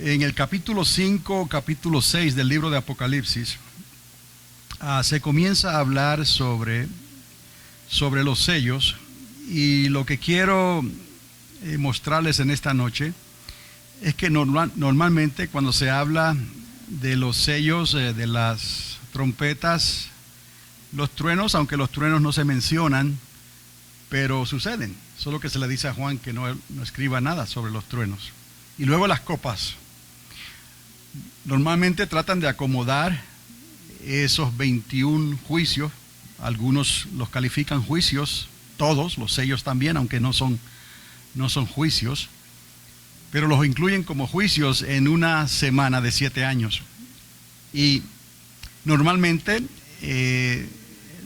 En el capítulo 5, capítulo 6 del libro de Apocalipsis, se comienza a hablar sobre los sellos, y lo que quiero mostrarles en esta noche es que normalmente cuando se habla de los sellos, de las trompetas, los truenos, aunque los truenos no se mencionan, pero suceden, solo que se le dice a Juan que no escriba nada sobre los truenos. Y luego las copas. Normalmente tratan de acomodar esos 21 juicios, algunos los califican juicios, todos, los sellos también, aunque no son juicios, pero los incluyen como juicios en una semana de 7 años. Y normalmente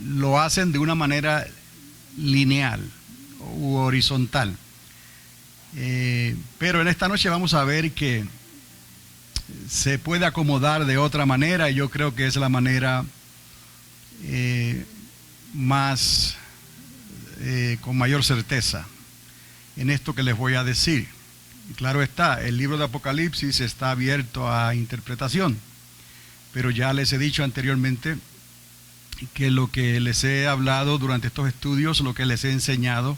lo hacen de una manera lineal u horizontal. Pero en esta noche vamos a ver que se puede acomodar de otra manera, y yo creo que es la manera con mayor certeza en esto que les voy a decir. Y claro está, el libro de Apocalipsis está abierto a interpretación, pero ya les he dicho anteriormente que lo que les he hablado durante estos estudios, lo que les he enseñado,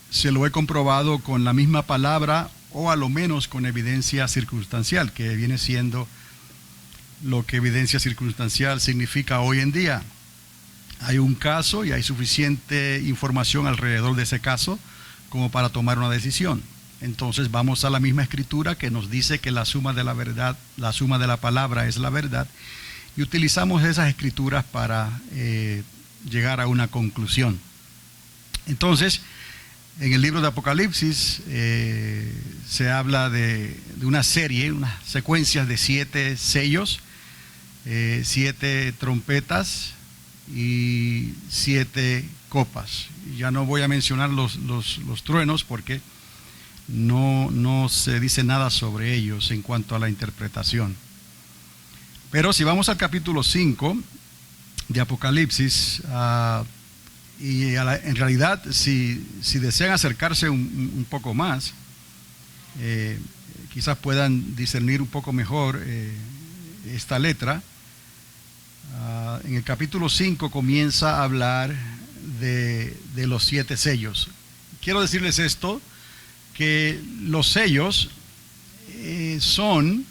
se lo he comprobado con la misma palabra, o a lo menos con evidencia circunstancial, que viene siendo lo que evidencia circunstancial significa hoy en día. Hay un caso y hay suficiente información alrededor de ese caso como para tomar una decisión. Entonces vamos a la misma escritura que nos dice que la suma de la verdad, la suma de la palabra es la verdad, y utilizamos esas escrituras para llegar a una conclusión. Entonces, en el libro de Apocalipsis se habla de una serie, unas secuencias de 7 sellos, 7 trompetas y 7 copas. Ya no voy a mencionar los truenos porque no se dice nada sobre ellos en cuanto a la interpretación. Pero si vamos al capítulo 5 de Apocalipsis, en realidad, si desean acercarse un poco más, quizás puedan discernir un poco mejor esta letra. En el capítulo 5 comienza a hablar de los 7 sellos. Quiero decirles esto, que los sellos son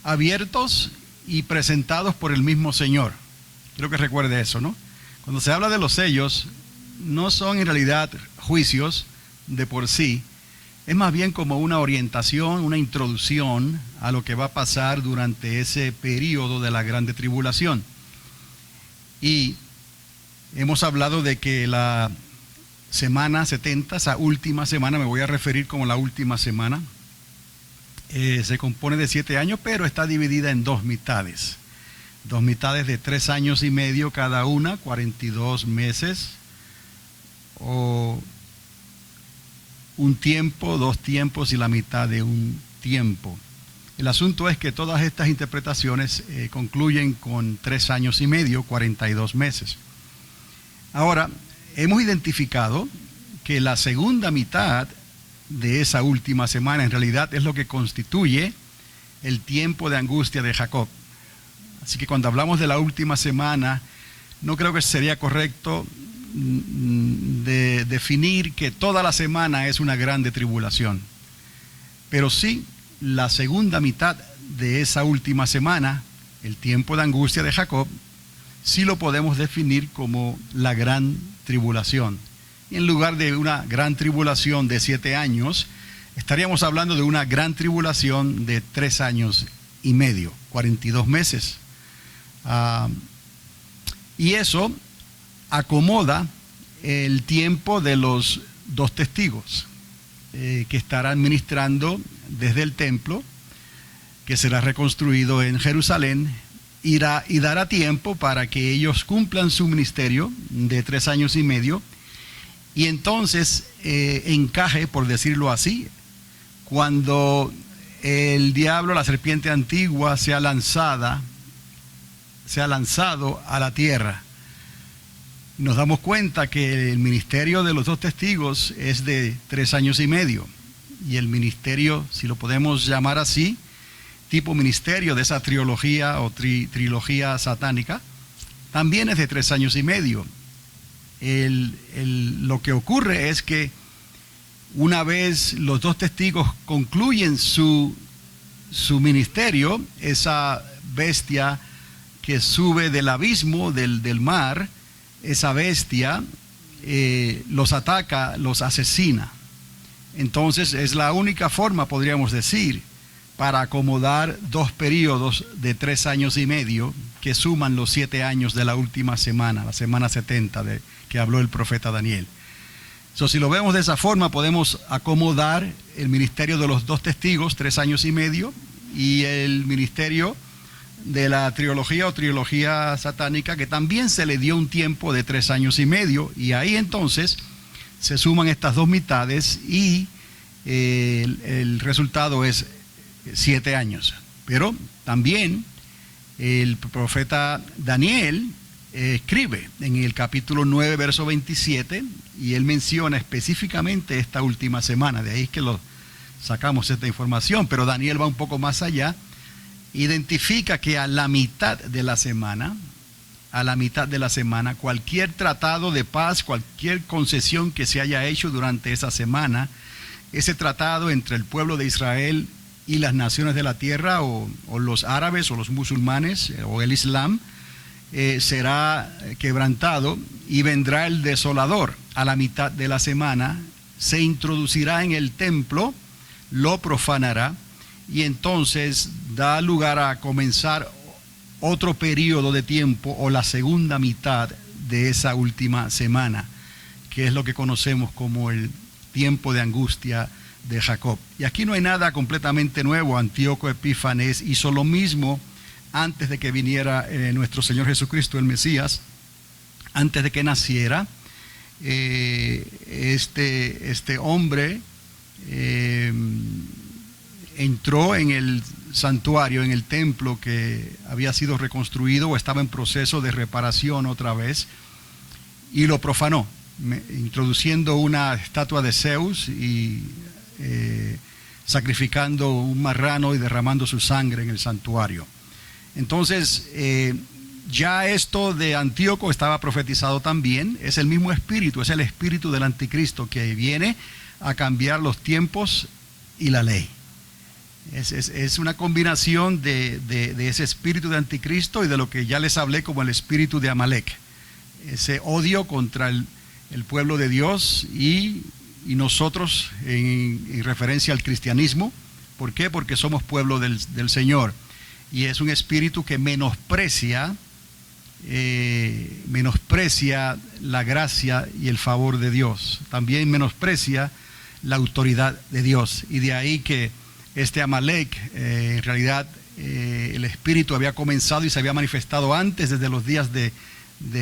abiertos y presentados por el mismo Señor. Quiero que recuerde eso, ¿no? Cuando se habla de los sellos, no son en realidad juicios de por sí, es más bien como una orientación, una introducción a lo que va a pasar durante ese periodo de la grande tribulación. Y hemos hablado de que la semana 70, esa última semana, me voy a referir como la última semana, se compone de 7 años, pero está dividida en 2 mitades. 2 mitades de 3 años y medio cada una, 42 meses, o un tiempo, 2 tiempos y la mitad de un tiempo. El asunto es que todas estas interpretaciones concluyen con 3 años y medio, 42 meses. Ahora, hemos identificado que la segunda mitad de esa última semana en realidad es lo que constituye el tiempo de angustia de Jacob. Así que cuando hablamos de la última semana, no creo que sería correcto de definir que toda la semana es una grande tribulación. Pero sí, la segunda mitad de esa última semana, el tiempo de angustia de Jacob, sí lo podemos definir como la gran tribulación. Y en lugar de una gran tribulación de 7 años, estaríamos hablando de una gran tribulación de 3 años y medio, 42 meses. Y eso acomoda el tiempo de los 2 testigos que estarán ministrando desde el templo, que será reconstruido en Jerusalén, y dará tiempo para que ellos cumplan su ministerio de 3 años y medio, y entonces encaje, por decirlo así, cuando el diablo, la serpiente antigua, sea lanzado a la tierra. Nos damos cuenta que el ministerio de los 2 testigos es de 3 años y medio. y el ministerio, si lo podemos llamar así, tipo ministerio de esa trilogía o trilogía satánica, también es de 3 años y medio. Lo que ocurre es que una vez los 2 testigos concluyen su ministerio, esa bestia que sube del abismo, del mar, esa bestia los ataca, los asesina. Entonces es la única forma, podríamos decir, para acomodar 2 periodos de 3 años y medio que suman los 7 años de la última semana, la semana 70 que habló el profeta Daniel. Si lo vemos de esa forma, podemos acomodar el ministerio de los 2 testigos, 3 años y medio, y el ministerio de la trilogía o trilogía satánica, que también se le dio un tiempo de 3 años y medio, y ahí entonces se suman estas 2 mitades y el resultado es 7 años. Pero también el profeta Daniel escribe en el capítulo 9, verso 27, y él menciona específicamente esta última semana. De ahí es que sacamos esta información, pero Daniel va un poco más allá. Identifica que a la mitad de la semana, cualquier tratado de paz, cualquier concesión que se haya hecho durante esa semana, ese tratado entre el pueblo de Israel y las naciones de la tierra, o los árabes o los musulmanes o el Islam, será quebrantado, y vendrá el desolador a la mitad de la semana, se introducirá en el templo, lo profanará, y entonces da lugar a comenzar otro periodo de tiempo, o la segunda mitad de esa última semana, que es lo que conocemos como el tiempo de angustia de Jacob. Y aquí no hay nada completamente nuevo. Antíoco Epífanes hizo lo mismo antes de que viniera nuestro Señor Jesucristo, el Mesías. Antes de que naciera, este hombre entró en el santuario, en el templo que había sido reconstruido o estaba en proceso de reparación otra vez, y lo profanó, introduciendo una estatua de Zeus y sacrificando un marrano y derramando su sangre en el santuario. Entonces, ya esto de Antíoco estaba profetizado también. Es el mismo espíritu, es el espíritu del anticristo que viene a cambiar los tiempos y la ley. Es una combinación de ese espíritu de anticristo y de lo que ya les hablé como el espíritu de Amalek, ese odio contra el pueblo de Dios y nosotros en referencia al cristianismo. ¿Por qué? Porque somos pueblo del Señor, y es un espíritu que menosprecia la gracia y el favor de Dios. También menosprecia la autoridad de Dios, y de ahí que este Amalek, en realidad el espíritu había comenzado y se había manifestado antes, desde los días de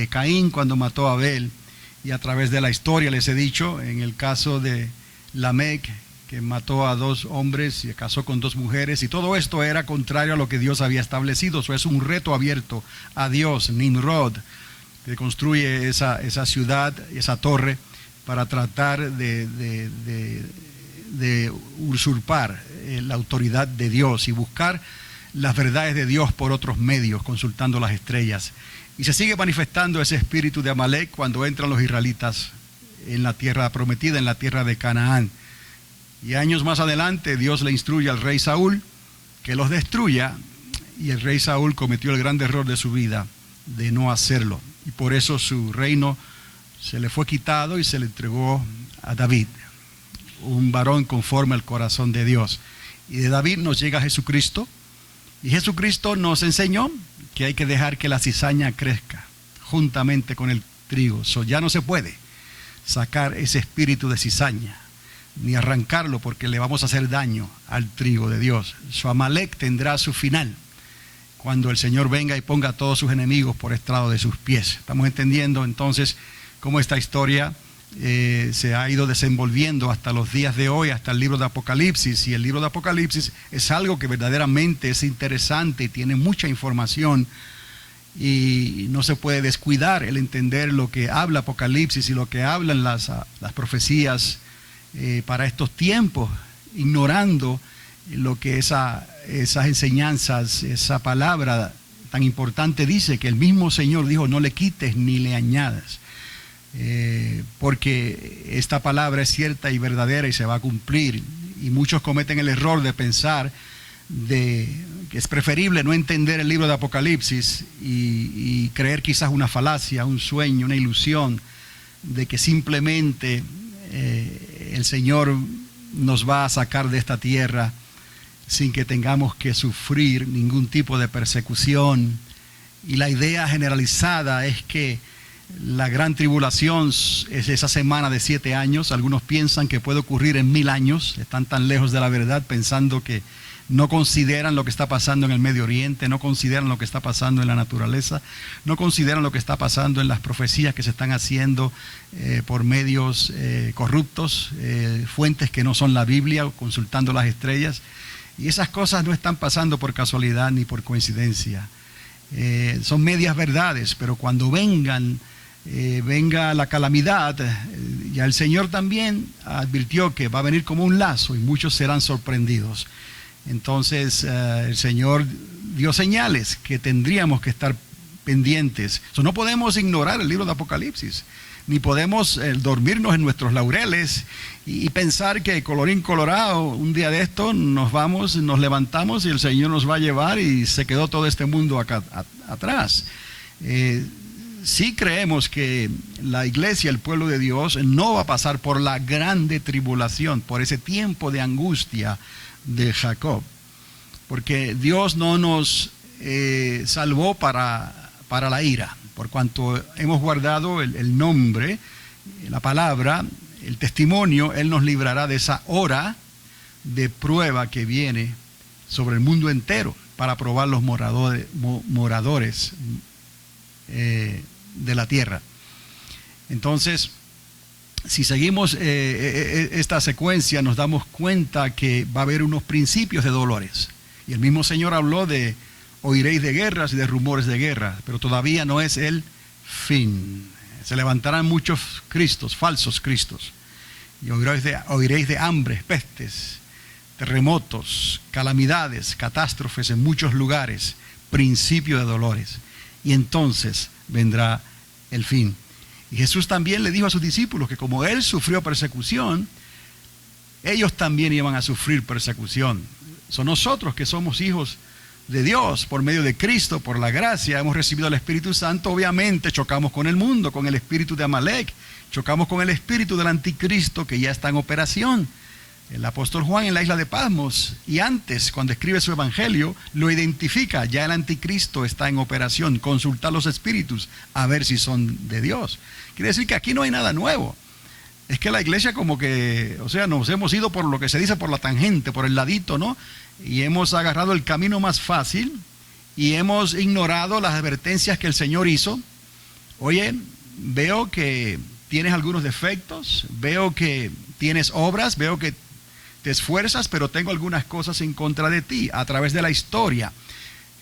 Caín, cuando mató a Abel, y a través de la historia les he dicho, en el caso de Lamec, que mató a 2 hombres y se casó con 2 mujeres, y todo esto era contrario a lo que Dios había establecido. Eso es un reto abierto a Dios. Nimrod, que construye esa ciudad, esa torre, para tratar de usurpar la autoridad de Dios y buscar las verdades de Dios por otros medios, consultando las estrellas. Y se sigue manifestando ese espíritu de Amalek cuando entran los israelitas en la tierra prometida, en la tierra de Canaán. Y años más adelante Dios le instruye al rey Saúl que los destruya, y el rey Saúl cometió el gran error de su vida de no hacerlo, y por eso su reino se le fue quitado y se le entregó a David, un varón conforme al corazón de Dios. Y de David nos llega Jesucristo, y Jesucristo nos enseñó que hay que dejar que la cizaña crezca juntamente con el trigo. Ya no se puede sacar ese espíritu de cizaña ni arrancarlo, porque le vamos a hacer daño al trigo de Dios. Su Amalek tendrá su final cuando el Señor venga y ponga a todos sus enemigos por estrado de sus pies. Estamos entendiendo entonces cómo esta historia se ha ido desenvolviendo hasta los días de hoy, hasta el libro de Apocalipsis. Y el libro de Apocalipsis es algo que verdaderamente es interesante y tiene mucha información, y no se puede descuidar el entender lo que habla Apocalipsis y lo que hablan las profecías para estos tiempos, ignorando lo que esas enseñanzas, esa palabra tan importante dice, que el mismo Señor dijo: no le quites ni le añadas, porque esta palabra es cierta y verdadera y se va a cumplir. Y muchos cometen el error de pensar que es preferible no entender el libro de Apocalipsis y creer quizás una falacia, un sueño, una ilusión de que simplemente el Señor nos va a sacar de esta tierra sin que tengamos que sufrir ningún tipo de persecución. Y la idea generalizada es que la gran tribulación es esa semana de 7 años. Algunos piensan que puede ocurrir en 1000 años. Están tan lejos de la verdad, pensando que no consideran lo que está pasando en el Medio Oriente, no consideran lo que está pasando en la naturaleza, no consideran lo que está pasando en las profecías que se están haciendo por medios corruptos, fuentes que no son la Biblia, consultando las estrellas. Y esas cosas no están pasando por casualidad ni por coincidencia. Son medias verdades, pero cuando venga la calamidad, ya el Señor también advirtió que va a venir como un lazo y muchos serán sorprendidos. Entonces el Señor dio señales que tendríamos que estar pendientes. No podemos ignorar el libro de Apocalipsis, ni podemos dormirnos en nuestros laureles y pensar que colorín colorado, un día de esto nos vamos, nos levantamos y el Señor nos va a llevar y se quedó todo este mundo acá atrás. Sí creemos que la iglesia, el pueblo de Dios, no va a pasar por la grande tribulación, por ese tiempo de angustia de Jacob, porque Dios no nos salvó para la ira. Por cuanto hemos guardado el nombre, la palabra, el testimonio, Él nos librará de esa hora de prueba que viene sobre el mundo entero para probar los moradores de la tierra. Entonces, si seguimos esta secuencia, nos damos cuenta que va a haber unos principios de dolores. Y el mismo Señor habló de: oiréis de guerras y de rumores de guerra, pero todavía no es el fin. Se levantarán muchos cristos, falsos cristos, y oiréis de hambres, pestes, terremotos, calamidades, catástrofes en muchos lugares, principio de dolores. Y entonces vendrá el fin. Y Jesús también le dijo a sus discípulos que como Él sufrió persecución, ellos también iban a sufrir persecución. Son nosotros que somos hijos de Dios, por medio de Cristo, por la gracia, hemos recibido el Espíritu Santo. Obviamente chocamos con el mundo, con el espíritu de Amalek, chocamos con el espíritu del anticristo que ya está en operación. El apóstol Juan en la isla de Patmos, y antes, cuando escribe su evangelio, lo identifica: ya el anticristo está en operación, consultar los espíritus a ver si son de Dios. Quiere decir que aquí no hay nada nuevo. Es que la iglesia como que, nos hemos ido por lo que se dice por la tangente, por el ladito, ¿no? Y hemos agarrado el camino más fácil y hemos ignorado las advertencias que el Señor hizo. Oye, veo que tienes algunos defectos, veo que tienes obras, veo que te esfuerzas, pero tengo algunas cosas en contra de ti. A través de la historia,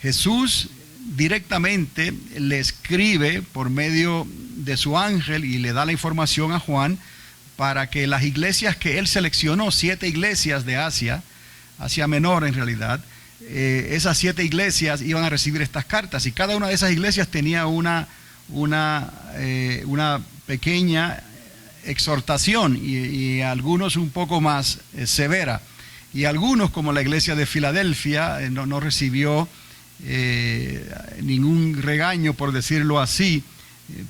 Jesús directamente le escribe por medio de su ángel y le da la información a Juan para que las iglesias que él seleccionó, 7 iglesias de Asia Menor en realidad, esas 7 iglesias iban a recibir estas cartas, y cada una de esas iglesias tenía una pequeña exhortación y algunos un poco más severa, y algunos, como la iglesia de Filadelfia, no recibió ningún regaño, por decirlo así,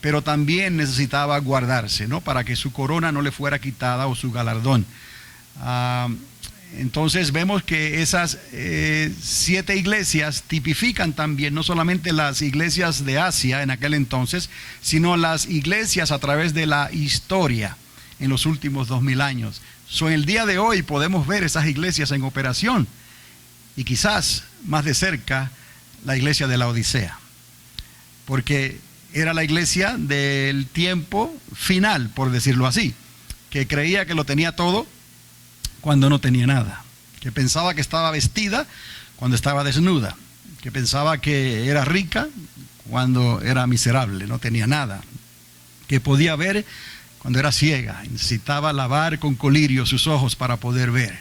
pero también necesitaba guardarse, ¿no?, para que su corona no le fuera quitada o su galardón. Entonces vemos que esas 7 iglesias tipifican también no solamente las iglesias de Asia en aquel entonces, sino las iglesias a través de la historia en los últimos 2000 años. En el día de hoy podemos ver esas iglesias en operación, y quizás más de cerca la iglesia de la Odisea, porque era la iglesia del tiempo final, por decirlo así, que creía que lo tenía todo cuando no tenía nada, que pensaba que estaba vestida cuando estaba desnuda, que pensaba que era rica cuando era miserable, no tenía nada, que podía ver cuando era ciega y necesitaba lavar con colirio sus ojos para poder ver.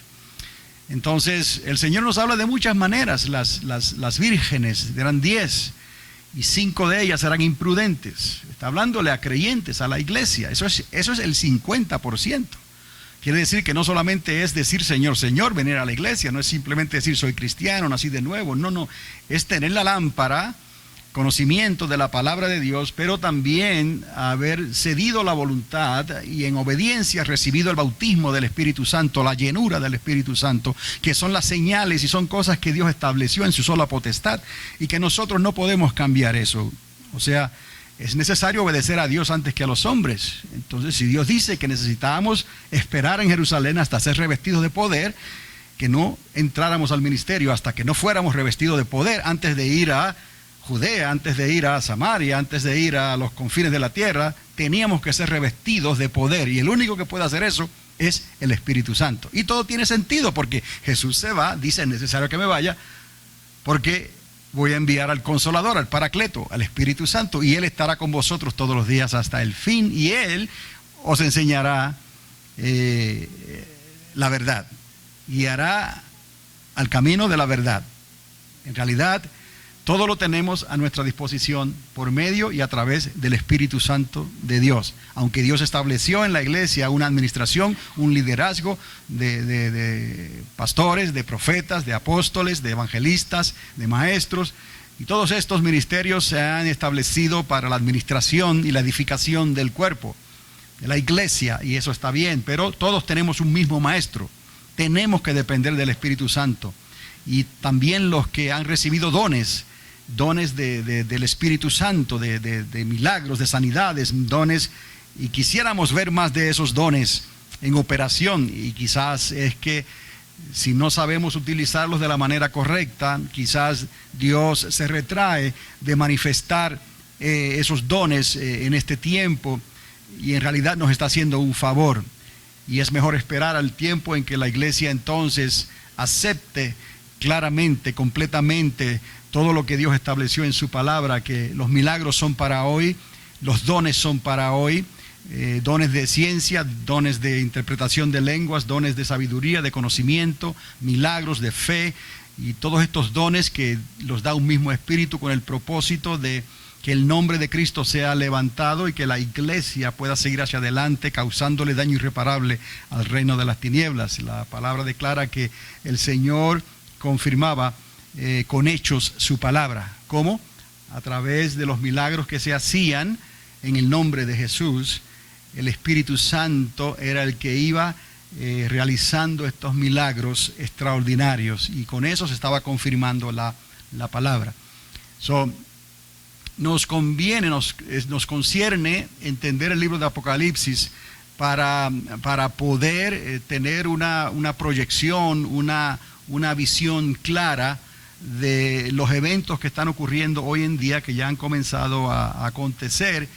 Entonces, el Señor nos habla de muchas maneras. Las vírgenes eran 10 y 5 de ellas eran imprudentes. Está hablándole a creyentes, a la iglesia. Eso es el 50%. Quiere decir que no solamente es decir Señor, Señor, venir a la iglesia, no es simplemente decir soy cristiano, nací de nuevo, no, es tener la lámpara, conocimiento de la palabra de Dios, pero también haber cedido la voluntad y en obediencia recibido el bautismo del Espíritu Santo, la llenura del Espíritu Santo, que son las señales y son cosas que Dios estableció en su sola potestad y que nosotros no podemos cambiar eso. O sea, es necesario obedecer a Dios antes que a los hombres. Entonces, si Dios dice que necesitábamos esperar en Jerusalén hasta ser revestidos de poder, que no entráramos al ministerio hasta que no fuéramos revestidos de poder antes de ir a Judea, antes de ir a Samaria, antes de ir a los confines de la tierra, teníamos que ser revestidos de poder. Y el único que puede hacer eso es el Espíritu Santo. Y todo tiene sentido porque Jesús se va, dice es necesario que me vaya, porque voy a enviar al Consolador, al Paracleto, al Espíritu Santo, y Él estará con vosotros todos los días hasta el fin, y Él os enseñará la verdad, guiará al camino de la verdad. En realidad, todo lo tenemos a nuestra disposición por medio y a través del Espíritu Santo de Dios. Aunque Dios estableció en la iglesia una administración, un liderazgo de pastores, de profetas, de apóstoles, de evangelistas, de maestros, y todos estos ministerios se han establecido para la administración y la edificación del cuerpo, de la iglesia, y eso está bien, pero todos tenemos un mismo maestro. Tenemos que depender del Espíritu Santo. Y también los que han recibido dones del Espíritu Santo, de milagros, de sanidades, dones, y quisiéramos ver más de esos dones en operación, y quizás es que si no sabemos utilizarlos de la manera correcta, quizás Dios se retrae de manifestar esos dones en este tiempo, y en realidad nos está haciendo un favor, y es mejor esperar al tiempo en que la iglesia entonces acepte claramente, completamente, todo lo que Dios estableció en su palabra, que los milagros son para hoy, los dones son para hoy, dones de ciencia, dones de interpretación de lenguas, dones de sabiduría, de conocimiento, milagros de fe, y todos estos dones que los da un mismo espíritu con el propósito de que el nombre de Cristo sea levantado y que la iglesia pueda seguir hacia adelante causándole daño irreparable al reino de las tinieblas. La palabra declara que el Señor confirmaba con hechos su palabra. ¿Cómo? A través de los milagros que se hacían en el nombre de Jesús. El Espíritu Santo era el que iba realizando estos milagros extraordinarios, y con eso se estaba confirmando la palabra. Nos conviene, nos concierne entender el libro de Apocalipsis para poder tener una proyección, una visión clara de los eventos que están ocurriendo hoy en día, que ya han comenzado a acontecer,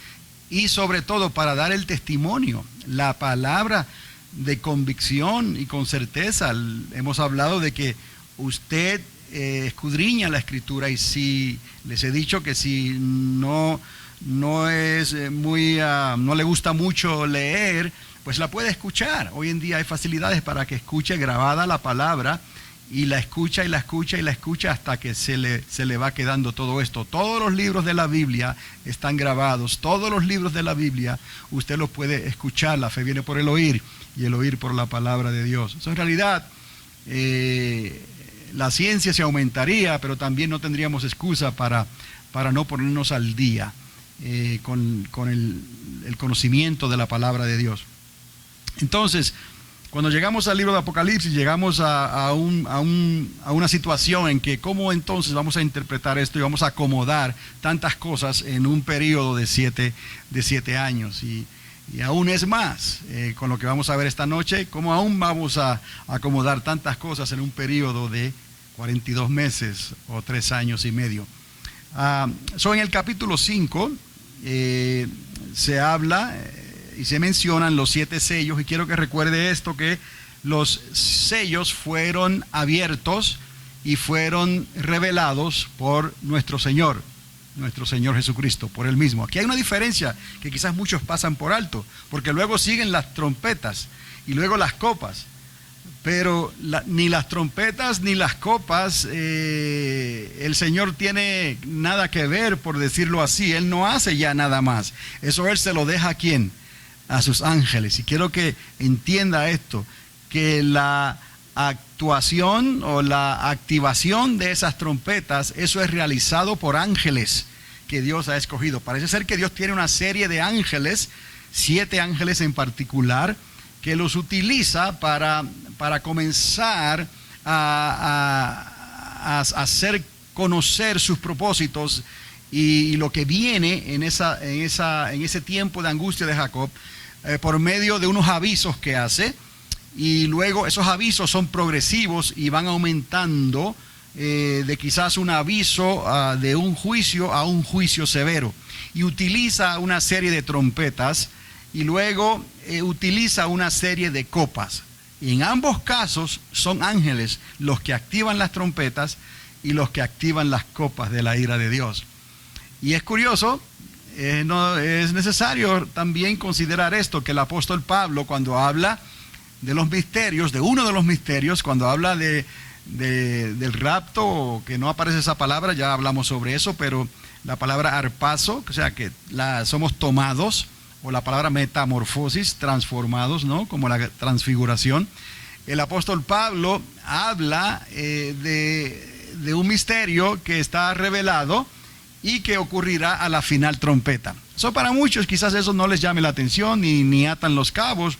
y sobre todo para dar el testimonio, la palabra de convicción y con certeza. Hemos hablado de que usted escudriña la Escritura, y si les he dicho que si no es no le gusta mucho leer, pues la puede escuchar. Hoy en día hay facilidades para que escuche grabada la palabra, y la escucha y la escucha y la escucha hasta que se le va quedando todo esto. Todos los libros de la Biblia están grabados, todos los libros de la Biblia usted los puede escuchar. La fe viene por el oír, y el oír por la palabra de Dios. En realidad, la ciencia se aumentaría, pero también no tendríamos excusa para no ponernos al día con el conocimiento de la palabra de Dios. Entonces, cuando llegamos al libro de Apocalipsis, llegamos a una situación en que cómo entonces vamos a interpretar esto y vamos a acomodar tantas cosas en un periodo de siete años. Y aún es más, con lo que vamos a ver esta noche, cómo aún vamos a acomodar tantas cosas en un periodo de 42 meses o 3 años y medio. En el capítulo 5 se habla y se mencionan los 7 sellos, y quiero que recuerde esto, que los sellos fueron abiertos y fueron revelados por nuestro Señor Jesucristo, por Él mismo. Aquí hay una diferencia que quizás muchos pasan por alto, porque luego siguen las trompetas y luego las copas, Pero ni las trompetas ni las copas, el Señor tiene nada que ver, por decirlo así. Él no hace ya nada más. Eso Él se lo deja ¿a quién? A sus ángeles. Y quiero que entienda esto, que la actuación o la activación de esas trompetas, eso es realizado por ángeles que Dios ha escogido. Parece ser que Dios tiene una serie de ángeles, 7 ángeles en particular, que los utiliza para comenzar a hacer conocer sus propósitos y lo que viene en ese tiempo de angustia de Jacob, por medio de unos avisos que hace, y luego esos avisos son progresivos y van aumentando, de quizás un aviso de un juicio a un juicio severo, y utiliza una serie de trompetas, y luego utiliza una serie de copas. Y en ambos casos son ángeles los que activan las trompetas y los que activan las copas de la ira de Dios. Y es curioso, no, es necesario también considerar esto, que el apóstol Pablo, cuando habla de los misterios, de uno de los misterios, cuando habla del rapto, que no aparece esa palabra, ya hablamos sobre eso, pero la palabra arpazo, o sea que somos tomados, o la palabra metamorfosis, transformados, ¿no? Como la transfiguración. El apóstol Pablo habla de un misterio que está revelado y que ocurrirá a la final trompeta. Para muchos quizás eso no les llame la atención ni atan los cabos,